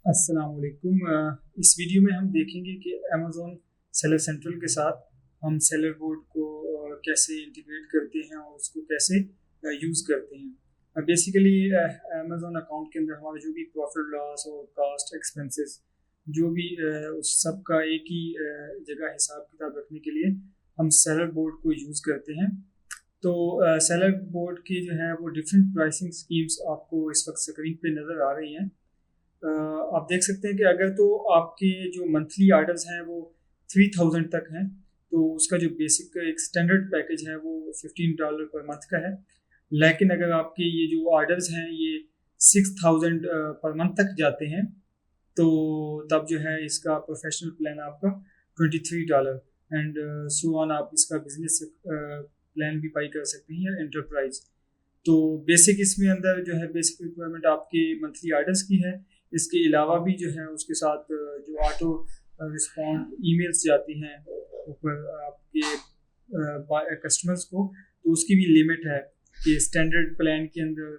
अस्सलाम वालेकुम। इस वीडियो में हम देखेंगे कि अमेज़ॉन सेलर सेंट्रल के साथ हम सेलर बोर्ड को कैसे इंटीग्रेट करते हैं और उसको कैसे यूज़ करते हैं। बेसिकली अमेज़ॉन अकाउंट के अंदर हमारा जो भी प्रॉफिट लॉस और कॉस्ट एक्सपेंसेस जो भी उस सब का एक ही जगह हिसाब किताब रखने के लिए हम सेलर बोर्ड को यूज़ करते हैं। तो सेलर बोर्ड की जो है वो डिफरेंट प्राइसिंग स्कीम्स आपको इस वक्त स्क्रीन पे नज़र आ रही हैं। आप देख सकते हैं कि अगर तो आपके जो मंथली आर्डर्स हैं वो 3000 तक हैं, तो उसका जो बेसिक एक स्टैंडर्ड पैकेज है वो $15 पर मंथ का है। लेकिन अगर आपके ये जो ऑर्डर्स हैं ये 6000 पर मंथ तक जाते हैं, तो तब जो है इसका प्रोफेशनल प्लान आपका $23 एंड सो ऑन। आप इसका बिजनेस प्लान भी बाई कर सकते हैं या एंटरप्राइज। तो बेसिक इसमें अंदर जो है बेसिक रिक्वायरमेंट आपके मंथली आर्डर्स की है। इसके अलावा भी जो है उसके साथ जो ऑटो रिस्पॉन्ड ईमेल्स जाती हैं ऊपर आपके कस्टमर्स को, तो उसकी भी लिमिट है कि स्टैंडर्ड प्लान के अंदर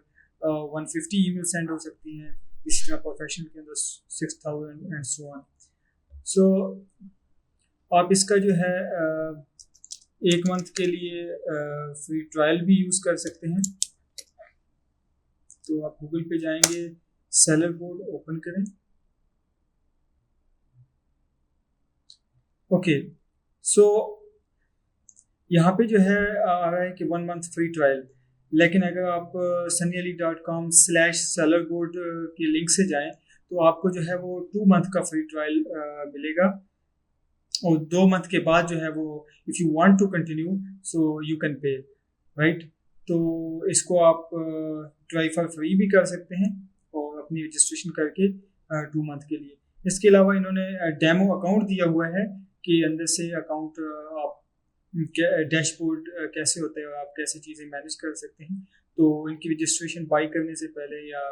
150 ईमेल सेंड हो सकती हैं, इसी तरह प्रोफेशनल के अंदर 6000 एंड सो ऑन। सो आप इसका जो है एक मंथ के लिए फ्री ट्रायल भी यूज़ कर सकते हैं। तो आप गूगल पे जाएंगे, सेलर बोर्ड ओपन करें। ओके, सो यहाँ पे जो है आ रहा है कि 1 मंथ फ्री ट्रायल। लेकिन अगर आप sunnyali.com/सेलर बोर्ड के लिंक से जाएं तो आपको जो है वो 2 मंथ का फ्री ट्रायल मिलेगा, और 2 मंथ के बाद जो है वो if you want to continue so you can pay, right. तो इसको आप ट्राई फॉर फ्री भी कर सकते हैं और अपनी रजिस्ट्रेशन करके 2 मंथ के लिए। इसके अलावा इन्होंने डेमो अकाउंट दिया हुआ है कि अंदर से अकाउंट आप डैशबोर्ड कैसे होता है और आप कैसे चीज़ें मैनेज कर सकते हैं। तो इनकी रजिस्ट्रेशन बाई करने से पहले या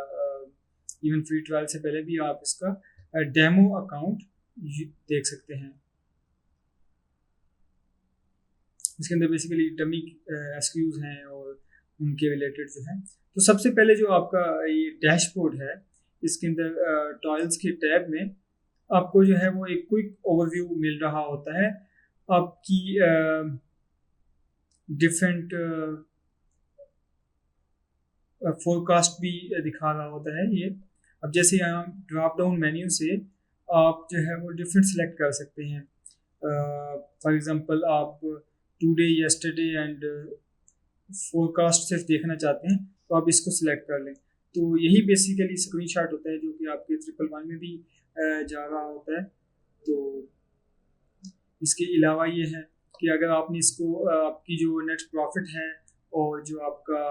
इवन फ्री ट्रायल से पहले भी आप इसका डेमो अकाउंट देख सकते हैं। इसके अंदर बेसिकली डमी एसक्यूज हैं और उनके रिलेटेड जो है। तो सबसे पहले जो आपका ये डैशबोर्ड है, इसके अंदर टॉयल्स के टैब में आपको जो है वो एक क्विक ओवरव्यू मिल रहा होता है आपकी डिफरेंट फोरकास्ट भी दिखा रहा होता है ये। अब जैसे यहाँ ड्रॉप डाउन मेन्यू से आप जो है वो डिफरेंट सेलेक्ट कर सकते हैं। फॉर एग्जांपल आप टुडे, येस्टरडे एंड फोरकास्ट सिर्फ देखना चाहते हैं तो आप इसको सिलेक्ट कर लें। तो यही बेसिकली स्क्रीनशॉट होता है जो कि आपके 111 में भी जा रहा होता है। तो इसके अलावा ये है कि अगर आपने इसको आपकी जो नेट प्रॉफिट है और जो आपका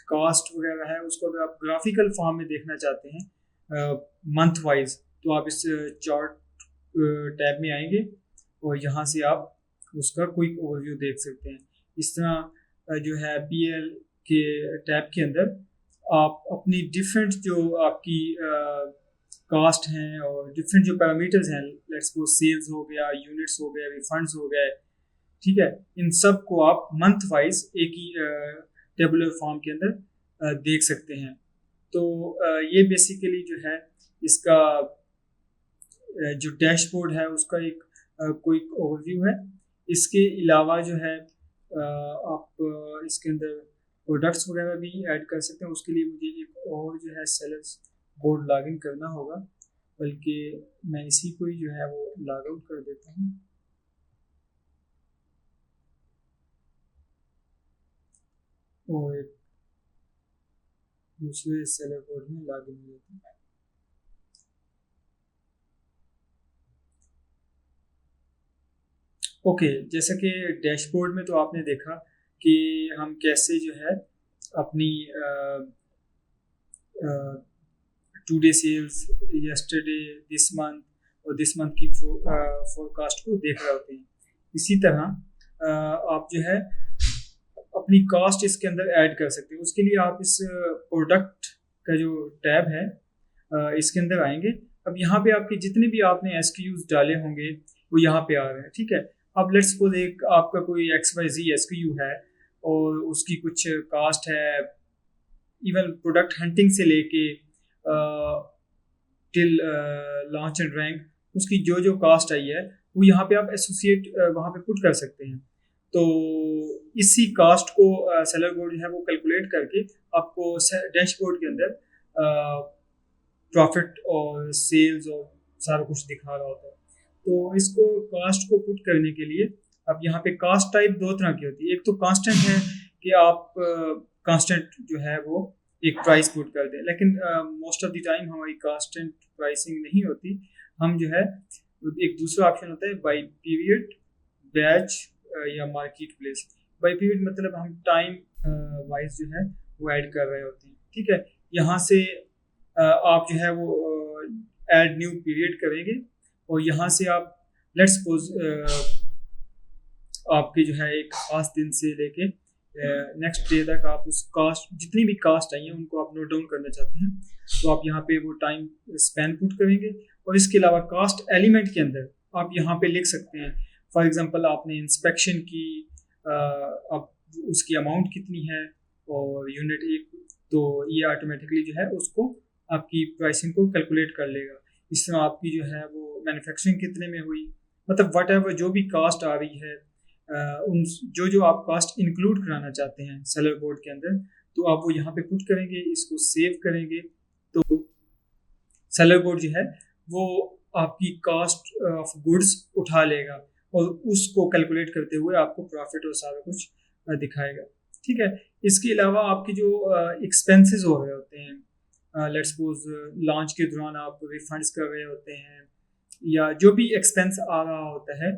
कास्ट वगैरह है उसको अगर आप ग्राफिकल फॉर्म में देखना चाहते हैं मंथ वाइज, तो आप इस चार्ट टैब में आएंगे और यहाँ से आप उसका क्विक ओवरव्यू देख सकते हैं। इस तरह जो है पीएल के टैब के अंदर आप अपनी डिफरेंट जो आपकी कास्ट हैं और डिफरेंट जो पैरामीटर्स हैं, लेट्स सपोज सेल्स हो गया, यूनिट्स हो गए, रिफंड्स हो गए, ठीक है, इन सब को आप मंथ वाइज एक ही टेबुलर फॉर्म के अंदर देख सकते हैं। तो ये बेसिकली जो है इसका जो डैशबोर्ड है उसका एक क्विक ओवरव्यू है। इसके अलावा जो है आप इसके अंदर प्रोडक्ट्स वगैरह भी ऐड कर सकते हैं। उसके लिए मुझे एक और जो है सेलर्स बोर्ड लॉगिन करना होगा, बल्कि मैं इसी को ही जो है वो लॉग आउट कर देता हूँ और एक दूसरे सेलर बोर्ड में लॉगिन हो जाता हूँ। ओके, जैसा कि डैशबोर्ड में तो आपने देखा कि हम कैसे जो है अपनी today sales, yesterday, this month और दिस मंथ की फोरकास्ट को देख रहे होते हैं। इसी तरह आप जो है अपनी कास्ट इसके अंदर ऐड कर सकते हैं। उसके लिए आप इस प्रोडक्ट का जो टैब है इसके अंदर आएंगे। अब यहाँ पे आपके जितने भी आपने एसक्यूज डाले होंगे वो यहाँ पे आ रहे हैं, ठीक है। अब लेट्स सपोज एक आपका कोई XYZ एसक्यू है और उसकी कुछ कास्ट है, इवन प्रोडक्ट हंटिंग से लेके टिल लॉन्च एंड रैंक, उसकी जो जो कास्ट आई है वो यहाँ पे आप एसोसिएट वहाँ पे पुट कर सकते हैं। तो इसी कास्ट को सेलर बोर्ड जो है वो कैलकुलेट करके आपको डैशबोर्ड के अंदर प्रॉफिट और सेल्स और सारा कुछ दिखा रहा होता है। तो इसको कास्ट को पुट करने के लिए अब यहाँ पे कास्ट टाइप दो तरह की होती है। एक तो कांस्टेंट है कि आप कांस्टेंट जो है वो एक प्राइस पुट कर दें, लेकिन मोस्ट ऑफ द टाइम हमारी कांस्टेंट प्राइसिंग नहीं होती। हम जो है एक दूसरा ऑप्शन होता है बाई पीरियड, बैच या मार्केट प्लेस। बाई पीरियड मतलब हम टाइम वाइज जो है वो ऐड कर रहे होते हैं, ठीक है। यहाँ से आप जो है वो ऐड न्यू पीरियड करेंगे और यहाँ से आप लेट्स सपोज आपके जो है एक खास दिन से लेके नेक्स्ट डे तक आप उस कास्ट, जितनी भी कास्ट आई हैं उनको आप नोट डाउन करना चाहते हैं, तो आप यहाँ पे वो टाइम स्पैन पुट करेंगे। और इसके अलावा कास्ट एलिमेंट के अंदर आप यहाँ पे लिख सकते हैं, फॉर एग्जांपल आपने इंस्पेक्शन की, अब उसकी अमाउंट कितनी है और यूनिट एक, तो ये ऑटोमेटिकली जो है उसको आपकी प्राइसिंग को कैलकुलेट कर लेगा। इस तरह आपकी जो है वो मैन्युफैक्चरिंग कितने में हुई, मतलब वट एवर जो भी कास्ट आ रही है, उन जो जो आप कास्ट इंक्लूड कराना चाहते हैं सेलर बोर्ड के अंदर, तो आप वो यहाँ पे पुट करेंगे, इसको सेव करेंगे। तो सेलर बोर्ड जो है वो आपकी कास्ट ऑफ गुड्स उठा लेगा और उसको कैलकुलेट करते हुए आपको प्रॉफिट और सारा कुछ दिखाएगा, ठीक है। इसके अलावा आपके जो एक्सपेंसेस हो रहे होते हैं, लेट्स सपोज लॉन्च के दौरान आप रिफंड्स कर रहे होते हैं या जो भी एक्सपेंस आ रहा होता है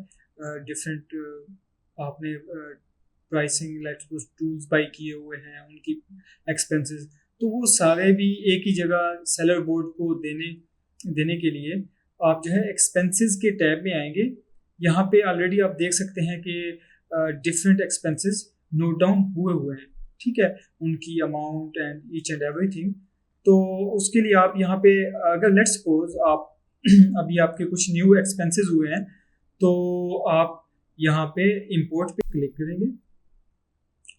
डिफरेंट, आपने pricing let's suppose tools by किए हुए हैं उनकी एक्सपेंसेस, तो वो सारे भी एक ही जगह सेलर बोर्ड को देने के लिए आप जो है एक्सपेंसेस के टैब में आएंगे। यहाँ पे ऑलरेडी आप देख सकते हैं कि डिफरेंट एक्सपेंसेस नोट डाउन हुए हुए हैं, ठीक है, उनकी amount and each and everything. तो उसके लिए आप यहाँ पे अगर लेट्स सपोज आप अभी आपके कुछ न्यू एक्सपेंसेस हुए हैं, तो आप यहाँ पे इंपोर्ट पे क्लिक करेंगे,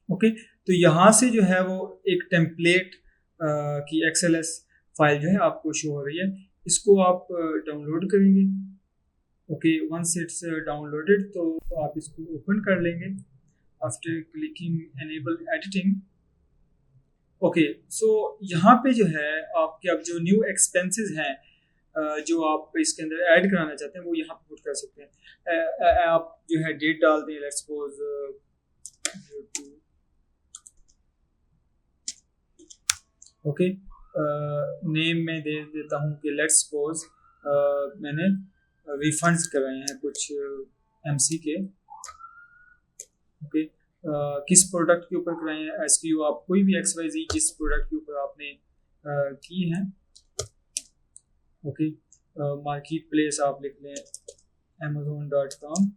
ओके। तो यहाँ से जो है वो एक टेम्पलेट की एक्सएलएस फाइल जो है आपको शो हो रही है, इसको आप डाउनलोड करेंगे, ओके। वंस इट्स डाउनलोडेड तो आप इसको ओपन कर लेंगे after clicking enable editing, okay. So यहाँ पे जो है आपके अब जो न्यू एक्सपेंसेस हैं जो आप इसके अंदर ऐड कराना चाहते हैं वो यहाँ पे पुट कर सकते हैं। आप जो है डेट डाल दें, लेट्स सपोज ओके, नेम में दे देता हूँ कि लेट्स सपोज मैंने रिफंड्स कराए हैं कुछ एमसी के, ओके। किस प्रोडक्ट के ऊपर कराए हैं, एसक्यू आप कोई भी XYZ जिस प्रोडक्ट के ऊपर आपने की हैं, ओके। मार्केट प्लेस आप लिख लें amazon.com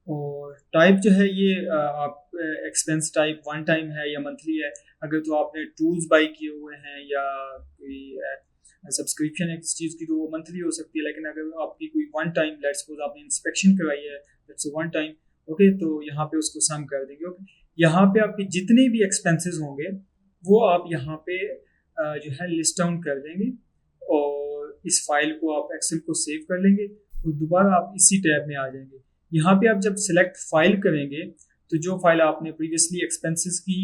और टाइप जो है ये आप एक्सपेंस टाइप वन टाइम है या मंथली है। अगर तो आपने टूल्स बाई किए हुए हैं या कोई सब्सक्रिप्शन है किसी चीज़ की तो वो मंथली हो सकती है, लेकिन अगर आपकी कोई वन टाइम लेट्स सपोज आपने इंस्पेक्शन कराई है लेट्स वन टाइम, ओके, तो यहाँ पे उसको सम कर देंगे, ओके। यहाँ पे आपके जितने भी एक्सपेंसेस होंगे वो आप यहाँ पे जो है लिस्ट डाउन कर देंगे और इस फाइल को आप एक्सेल को सेव कर लेंगे तो दोबारा आप इसी टैब में आ जाएंगे। यहाँ पे आप जब सिलेक्ट फाइल करेंगे तो जो फाइल आपने प्रीवियसली एक्सपेंसेस की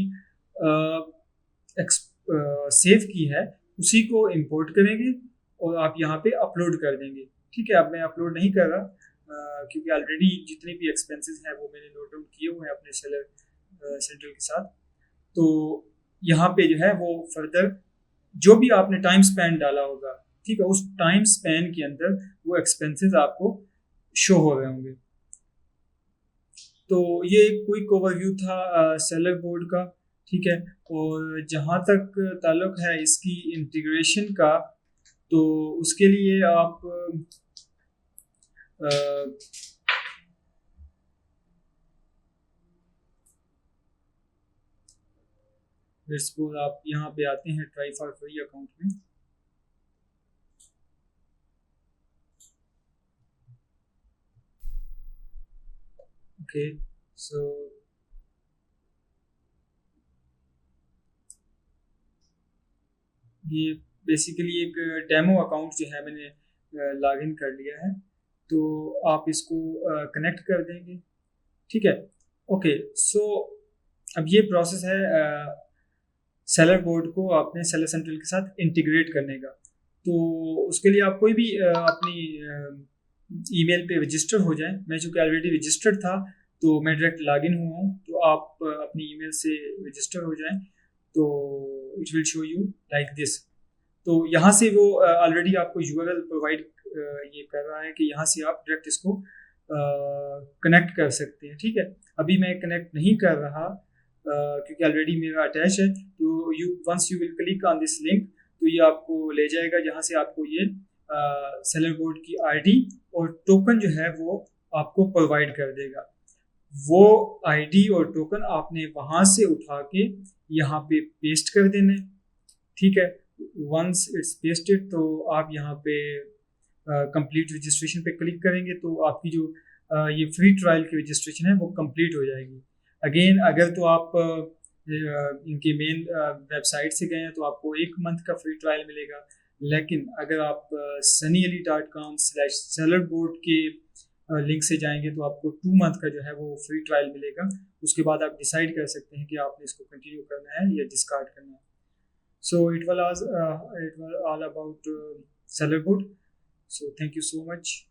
सेव की है उसी को इंपोर्ट करेंगे और आप यहाँ पे अपलोड कर देंगे, ठीक है। अब मैं अपलोड नहीं कर रहा क्योंकि ऑलरेडी जितने भी एक्सपेंसेस हैं वो मैंने नोट डाउन किए हुए हैं अपने सेलर सेंट्रल के साथ। तो यहाँ पे जो है वो फर्दर जो भी आपने टाइम स्पेंड डाला होगा, ठीक है, उस टाइम स्पेन के अंदर वो एक्सपेंसेस आपको शो हो रहे होंगे। तो ये एक क्विक ओवरव्यू था सेलर बोर्ड का, ठीक है। और जहाँ तक ताल्लुक है इसकी इंटीग्रेशन का, तो उसके लिए आप सपोज आप यहाँ पे आते हैं ट्राई फॉर फ्री अकाउंट में, ओके। सो ये बेसिकली एक डेमो अकाउंट जो है मैंने लॉगिन कर लिया है, तो आप इसको कनेक्ट कर देंगे। ठीक है, ओके। सो अब ये प्रोसेस है सेलर बोर्ड को आपने सेलर सेंट्रल के साथ इंटीग्रेट करने का। तो उसके लिए आप कोई भी अपनी ईमेल पे रजिस्टर हो जाएं। मैं चूँकि ऑलरेडी रजिस्टर्ड था तो मैं डायरेक्ट लॉगिन हुआ हूँ, तो आप अपनी ईमेल से रजिस्टर हो जाएं, तो it will show you like this. तो यहाँ से वो ऑलरेडी आपको यूआरएल प्रोवाइड ये कर रहा है कि यहाँ से आप डायरेक्ट इसको कनेक्ट कर सकते हैं। ठीक है, अभी मैं कनेक्ट नहीं कर रहा क्योंकि ऑलरेडी मेरा अटैच है। तो once you will click on this link, तो ये आपको ले जाएगा जहाँ से आपको ये सेलर बोर्ड की आईडी और टोकन जो है वो आपको प्रोवाइड कर देगा। वो आईडी और टोकन आपने वहाँ से उठा के यहाँ पे पेस्ट कर देना। ठीक है, वंस इट्स पेस्टेड तो आप यहाँ पे कंप्लीट रजिस्ट्रेशन पे क्लिक करेंगे, तो आपकी जो ये फ्री ट्रायल की रजिस्ट्रेशन है वो कंप्लीट हो जाएगी। अगेन अगर तो आप इनके मेन वेबसाइट से गए हैं तो आपको 1 मंथ का फ्री ट्रायल मिलेगा, लेकिन अगर आप sunnyali.com/sellerboard के लिंक से जाएंगे तो आपको 2 मंथ का जो है वो फ्री ट्रायल मिलेगा। उसके बाद आप डिसाइड कर सकते हैं कि आपने इसको कंटिन्यू करना है या डिस्कार्ड करना है। So it was all about Sellerboard. So thank you so much.